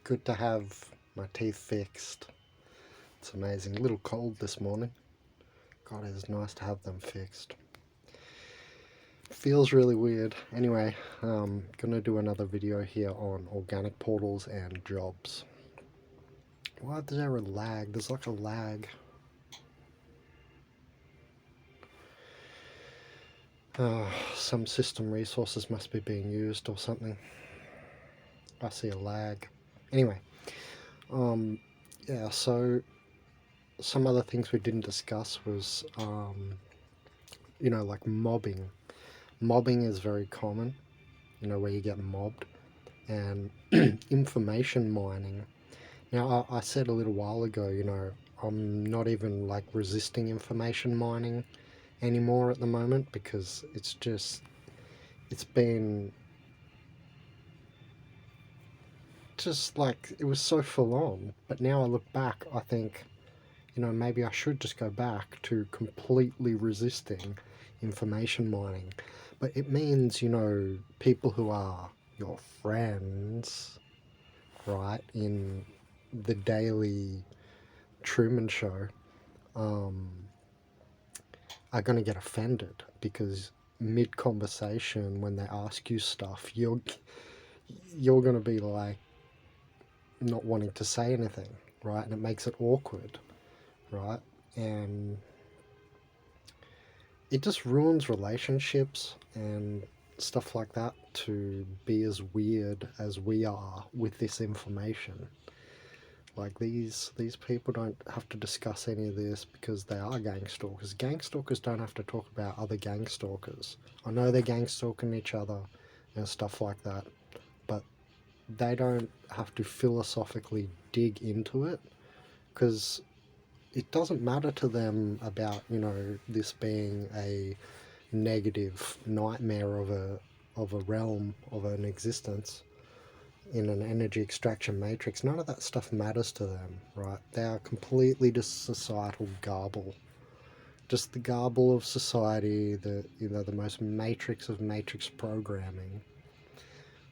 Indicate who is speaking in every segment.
Speaker 1: good to have my teeth fixed. It's amazing. A little cold this morning. God, it is nice to have them fixed. Feels really weird. Anyway, gonna do another video here on organic portals and jobs. Why is there a lag? There's like a lag. Some system resources must be being used or something. I see a lag. Anyway, yeah, so some other things we didn't discuss was, like mobbing. Mobbing is very common, where you get mobbed, and information mining. Now, I said a little while ago, I'm not even like resisting information mining anymore at the moment because it's been just like, it was so full on. But now I look back, I think, maybe I should just go back to completely resisting information mining. But it means, people who are your friends, right, in the daily Truman Show, are going to get offended because mid-conversation, when they ask you stuff, you're going to be like not wanting to say anything, right? And it makes it awkward, right? And it just ruins relationships and stuff like that to be as weird as we are with this information. Like, these people don't have to discuss any of this because they are gang stalkers. Gang stalkers don't have to talk about other gang stalkers. I know they're gang stalking each other and stuff like that, but they don't have to philosophically dig into it because it doesn't matter to them about, this being a negative nightmare of a realm, of an existence in an energy extraction matrix. None of that stuff matters to them, right? They are completely just societal garble. Just the garble of society, the most matrix of matrix programming.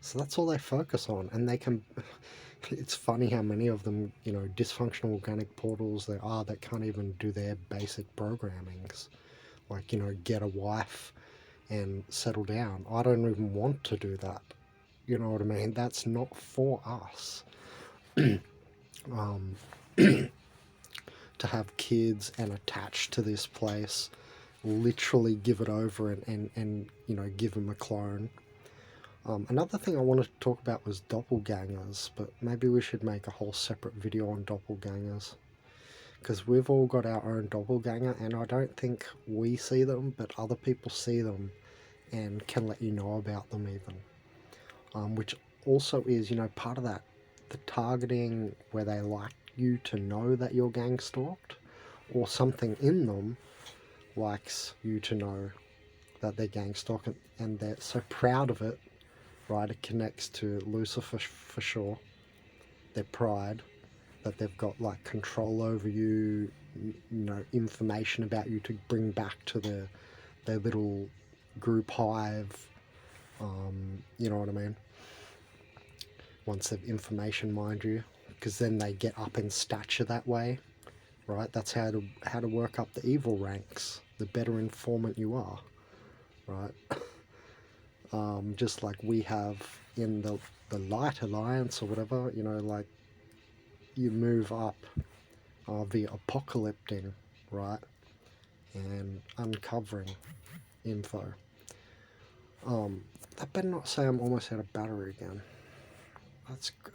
Speaker 1: So that's all they focus on, and they can... It's funny how many of them, dysfunctional organic portals there are that can't even do their basic programmings. Like, get a wife and settle down. I don't even want to do that. You know what I mean? That's not for us. To have kids and attach to this place, literally give it over and give them a clone. Another thing I wanted to talk about was doppelgangers, but maybe we should make a whole separate video on doppelgangers. Because we've all got our own doppelganger, and I don't think we see them, but other people see them and can let you know about them even. Which also is, part of that, the targeting where they like you to know that you're gang stalked, or something in them likes you to know that they're gang stalked, and they're so proud of it, right? It connects to Lucifer for sure, their pride, that they've got like control over you, information about you to bring back to their little group hive. You know what I mean? Once they've information mined you, because then they get up in stature that way, right? That's how to work up the evil ranks. The better informant you are, right? Just like we have in the Light Alliance or whatever, like you move up via apocalypting, right? And uncovering info. That better not say I'm almost out of battery again.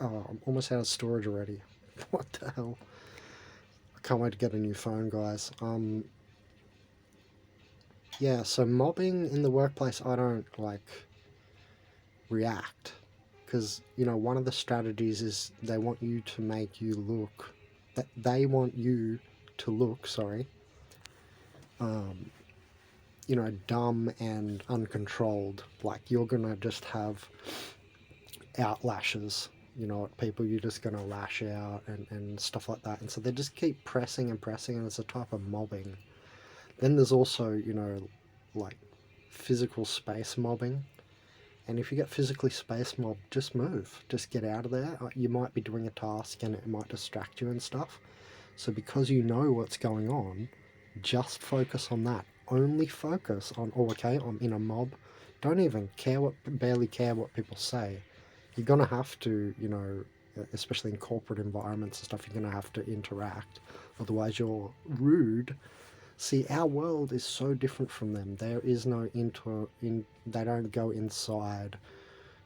Speaker 1: I'm almost out of storage already. What the hell? I can't wait to get a new phone, guys. Yeah, so mobbing in the workplace, I don't like react, because one of the strategies is they want you to make you look, that they want you to look, sorry, dumb and uncontrolled, like you're gonna just have outlashes, at people. You're just gonna lash out and stuff like that, and so they just keep pressing and pressing, and it's a type of mobbing. Then there's also like physical space mobbing, And if you get physically space mobbed, just move. Just get out of there. You might be doing a task and it might distract you and stuff. So because you know what's going on, just focus on that. Only focus on, oh, okay, I'm in a mob. Don't even barely care what people say. You're going to have to, especially in corporate environments and stuff, you're going to have to interact. Otherwise, you're rude. See, our world is so different from them. There is no they don't go inside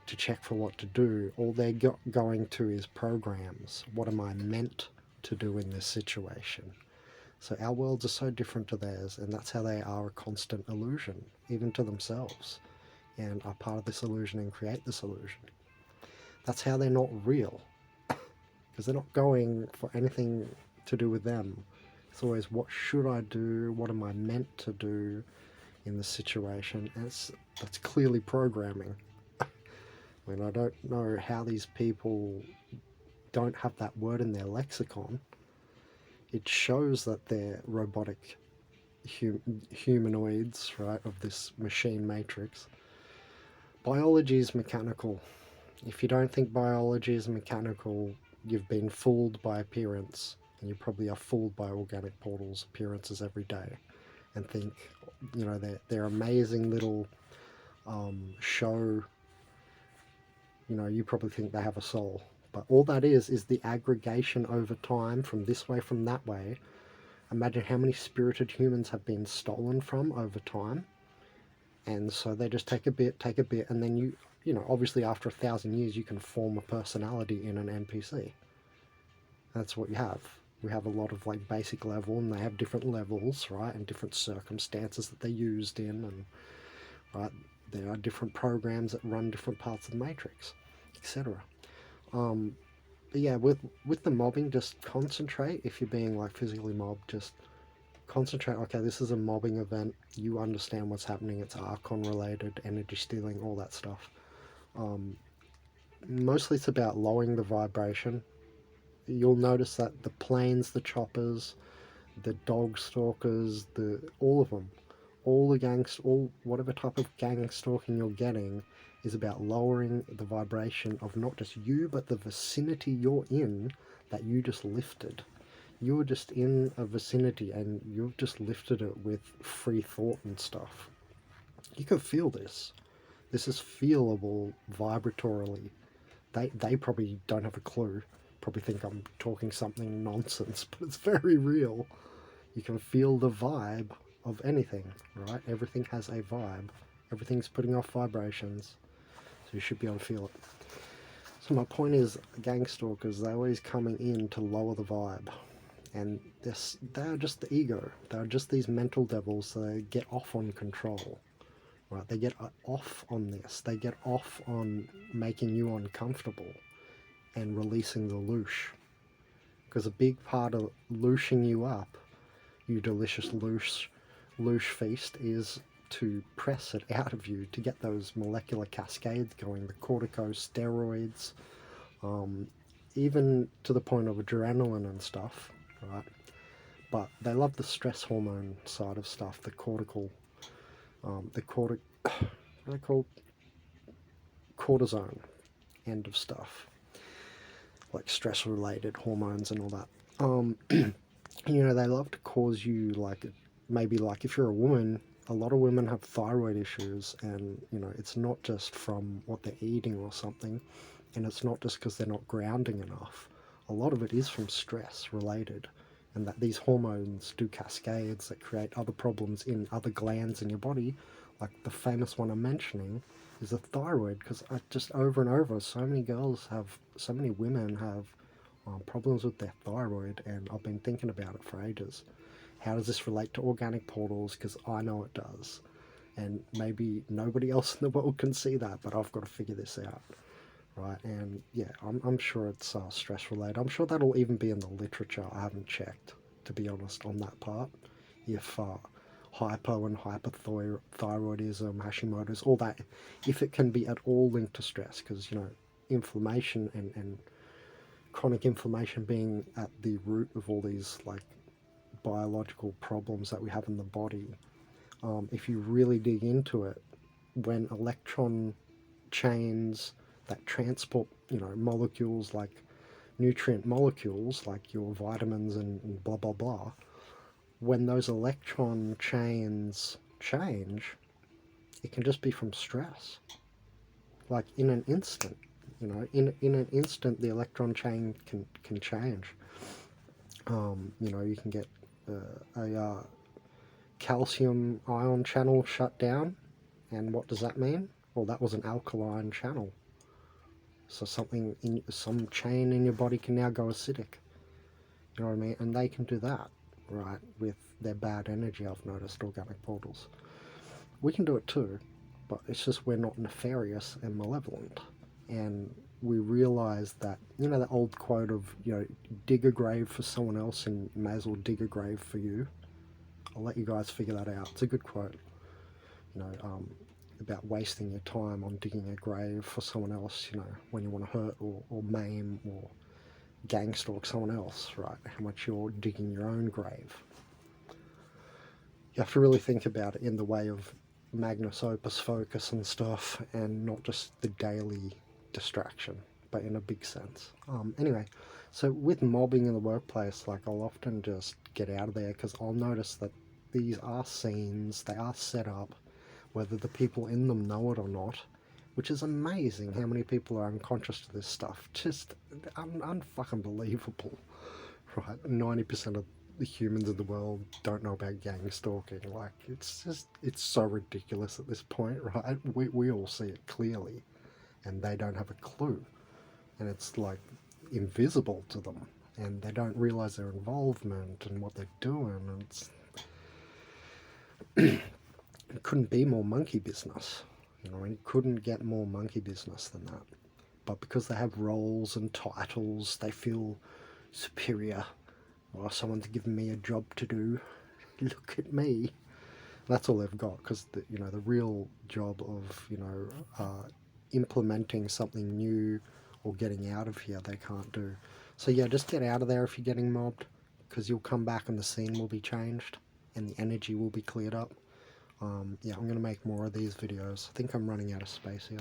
Speaker 1: to check for what to do. All they're going to is programs. What am I meant to do in this situation? So our worlds are so different to theirs, and that's how they are a constant illusion, even to themselves, and are part of this illusion and create this illusion. That's how they're not real, because they're not going for anything to do with them. It's always, what should I do? What am I meant to do in this situation? And that's clearly programming. I mean, I don't know how these people don't have that word in their lexicon. It shows that they're robotic humanoids, right, of this machine matrix. Biology is mechanical. If you don't think biology is mechanical, you've been fooled by appearance, and you probably are fooled by organic portals appearances every day, and think, they're amazing little show. You probably think they have a soul, but all that is the aggregation over time from this way, from that way. Imagine how many spirited humans have been stolen from over time. And so they just take a bit, and then obviously after 1,000 years, you can form a personality in an NPC. That's what you have. We have a lot of like basic level, and they have different levels, right, and different circumstances that they're used in, and right, there are different programs that run different parts of the matrix, etc. But yeah, with the mobbing, just concentrate. If you're being like physically mobbed, just concentrate. Okay, this is a mobbing event. You understand what's happening. It's Archon related, energy stealing, all that stuff. Mostly it's about lowering the vibration. You'll notice that the planes, the choppers, the dog stalkers, all of them, whatever type of gang stalking you're getting is about lowering the vibration of not just you, but the vicinity you're in that you just lifted. You're just in a vicinity and you've just lifted it with free thought and stuff. You can feel this. This is feelable vibratorily. They probably don't have a clue. Probably think I'm talking something nonsense, but it's very real. You can feel the vibe of anything, right? Everything has a vibe. Everything's putting off vibrations, so you should be able to feel it. So my point is, gang stalkers, they're always coming in to lower the vibe. And they're just the ego. They're just these mental devils, so they get off on control. Right? They get off on this. They get off on making you uncomfortable and releasing the loosh. Because a big part of looshing you up, you delicious loosh feast, is to press it out of you, to get those molecular cascades going, the corticosteroids, even to the point of adrenaline and stuff, right? But they love the stress hormone side of stuff, the cortical, what are they called? Cortisone end of stuff, like stress-related hormones and all that. They love to cause you, maybe if you're a woman, a lot of women have thyroid issues, and it's not just from what they're eating or something, and it's not just because they're not grounding enough. A lot of it is from stress related, and that these hormones do cascades that create other problems in other glands in your body. Like the famous one I'm mentioning is the thyroid, because just over and over, so many women have problems with their thyroid, and I've been thinking about it for ages. How does this relate to organic portals? Because I know it does, and maybe nobody else in the world can see that, but I've got to figure this out, right? And yeah, I'm sure it's stress related. I'm sure that'll even be in the literature. I haven't checked, to be honest, on that part. If hypo and hypothyroidism, Hashimoto's, all that, if it can be at all linked to stress, because inflammation and chronic inflammation being at the root of all these biological problems that we have in the body. If you really dig into it, when Electron chains that transport, you know, molecules like nutrient molecules like your vitamins and blah blah blah, when those electron chains change, it can just be from stress. Like in an instant, you know, in an instant the electron chain can change. You know, you can get a calcium ion channel shut down, and what does that mean? Well, that was an alkaline channel. So something in some chain in your body can now go acidic. You know what I mean? And they can do that, right, with their bad energy, I've noticed, organic portals. We can do it too, but it's just we're not nefarious and malevolent. And we realize that, you know, the old quote of, you know, dig a grave for someone else and you may as well dig a grave for you. I'll let you guys figure that out. It's a good quote. You know, about wasting your time on digging a grave for someone else, you know, when you want to hurt or maim or gang stalk someone else, right? How much you're digging your own grave. You have to really think about it in the way of Magnus Opus focus and stuff, and not just the daily distraction, but in a big sense. Anyway, so with mobbing in the workplace, like I'll often just get out of there because I'll notice that these are scenes, they are set up, whether the people in them know it or not, which is amazing how many people are unconscious to this stuff. Just unfucking believable, right? 90% of the humans in the world don't know about gang stalking. Like, it's so ridiculous at this point, right? We all see it clearly, and they don't have a clue. And it's like invisible to them, and they don't realize their involvement and what they're doing. And it couldn't be more monkey business, you know, and it couldn't get more monkey business than that. But because they have roles and titles, they feel superior. Well, someone's given me a job to do. Look at me. That's all they've got, because you know, the real job of, you know, implementing something new or getting out of here, they can't do. So yeah, just get out of there if you're getting mobbed, because you'll come back and the scene will be changed and the energy will be cleared up. Yeah, I'm going to make more of these videos. I think I'm running out of space here.